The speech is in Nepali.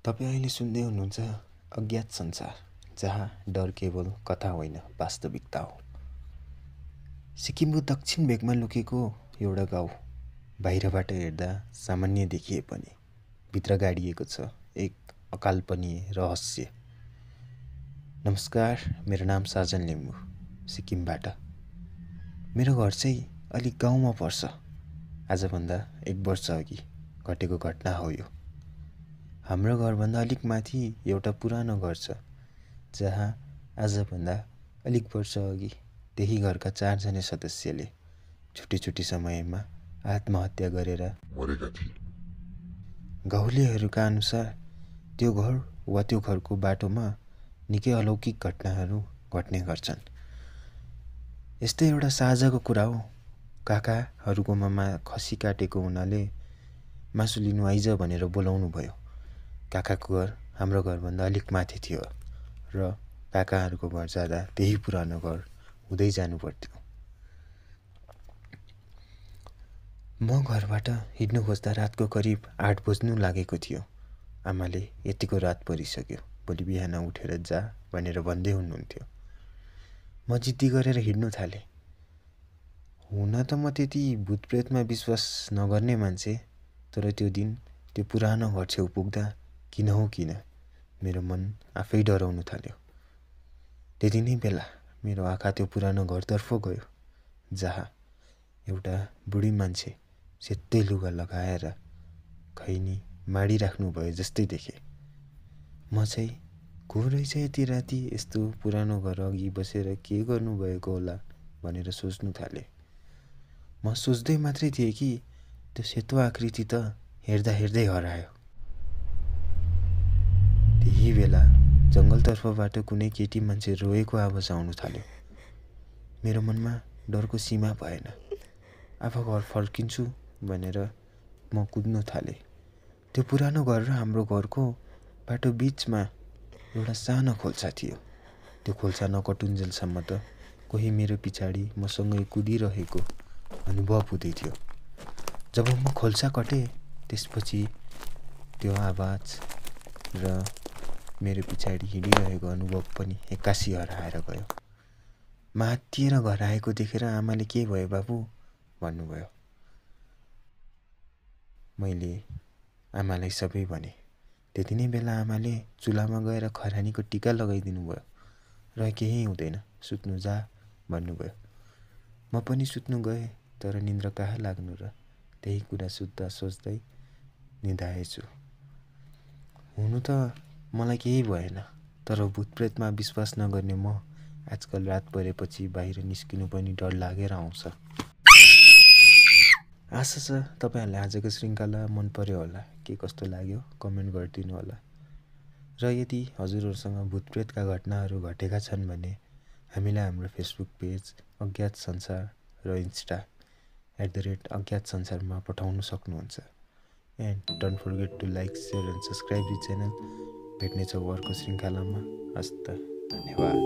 तपाईँ अहिले सुन्दै हुनुहुन्छ अज्ञात संसार, जहाँ डर केवल कथा होइन वास्तविकता हो। सिक्किमको दक्षिण भेगमा लुकेको एउटा गाउँ बाहिरबाट हेर्दा सामान्य देखिए पनि भित्र गाडिएको छ एक अकाल्पनीय रहस्य। नमस्कार, मेरो नाम साजन लिम्बू, सिक्किमबाट। मेरो घर चाहिँ अलिक गाउँमा पर्छ। आजभन्दा 1 वर्ष अघि घटेको घटना हो यो। हाम्रो घरभन्दा अलिक माथि एउटा पुरानो घर छ, जहाँ आजभन्दा अलिक वर्ष अघि त्यही घरका 4 जना सदस्यले छुट्टी छुट्टी समयमा आत्महत्या गरेर मरेका थिए। गाउँलेहरूका अनुसार त्यो घर वा त्यो घरको बाटोमा निकै अलौकिक घटनाहरू घट्ने गर्छन्। यस्तै एउटा साझाको कुरा हो। काकाहरूकोमा खसी काटेको हुनाले मासु लिनु आइज भनेर बोलाउनु भयो। काकाको घर हाम्रो घरभन्दा अलिक माथि थियो र काकाहरूको घर जाँदा त्यही पुरानो घर हुँदै जानु पर्थ्यो। म घरबाट हिँड्नु खोज्दा रातको करिब 8 बज्नु लागेको थियो। आमाले यतिको रात परिसक्यो, भोलि बिहान उठेर जा भनेर भन्दै हुनुहुन्थ्यो। म जिद्दी गरेर हिँड्नु थालेँ। हुन त म त्यति भूतप्रेतमा विश्वास नगर्ने मान्छे, तर त्यो दिन त्यो पुरानो घर छेउ पुग्दा किन हो किन मेरो मन आफै डराउनु थाल्यो। त्यति नै बेला मेरो आँखा त्यो पुरानो घरतर्फ गयो, जहाँ एउटा बुढी मान्छे सेतै लुगा लगाएर खैनी माडिराख्नु भयो जस्तै देखेँ। म चाहिँ को रहेछ यति राति यस्तो पुरानो घर अघि बसेर के गर्नुभएको होला भनेर सोच्नु थालेँ। म सोच्दै मात्रै थिएँ कि त्यो सेतो आकृति त हेर्दा हेर्दै हरायो। त्यही बेला जङ्गलतर्फबाट कुनै केटी मान्छे रोएको आवाज आउनु थाल्यो। मेरो मनमा डरको सीमा भएन। आफू घर फर्किन्छु भनेर म कुद्नु थालेँ। त्यो पुरानो घर र हाम्रो घरको बाटो बिचमा एउटा सानो खोल्सा थियो। त्यो खोल्सा नकटुन्जेलसम्म त कोही मेरो पछाडि मसँगै कुदिरहेको अनुभव हुँदै थियो। जब म खोल्सा कटेँ, त्यसपछि त्यो आवाज र मेरो पछाडि हिँडिरहेको अनुभव पनि एक्कासी हराएर गयो। म आत्तिएर घर आएको देखेर आमाले के भयो बाबु भन्नुभयो। मैले आमालाई सबै भनेँ। त्यति नै बेला आमाले चुलामा गएर खरानीको टिका लगाइदिनु भयो र केही हुँदैन, सुत्नु जा भन्नुभयो। म पनि सुत्नु गएँ, तर निन्द्रा कहाँ लाग्नु र त्यही कुरा सुत्दा सोच्दै निदाएछु। हुनु त मलाई केही भएन, तर भूतप्रेतमा विश्वास नगर्ने म आजकल रात परेपछि बाहिर निस्किनु पनि डर लागेर आउँछ। आशा छ तपाईँहरूले आजको श्रृङ्खला मन पर्यो होला। के कस्तो लाग्यो कमेन्ट गरिदिनु होला। र यदि हजुरहरूसँग भूतप्रेतका घटनाहरू घटेका छन् भने हामीलाई हाम्रो फेसबुक पेज अज्ञात संसार र इन्स्टा @अज्ञात संसारमा पठाउन सक्नुहुन्छ। And don't forget to like, share and subscribe this channel. भेट्नेछौँ अर्को श्रृङ्खलामा। हस्त धन्यवाद।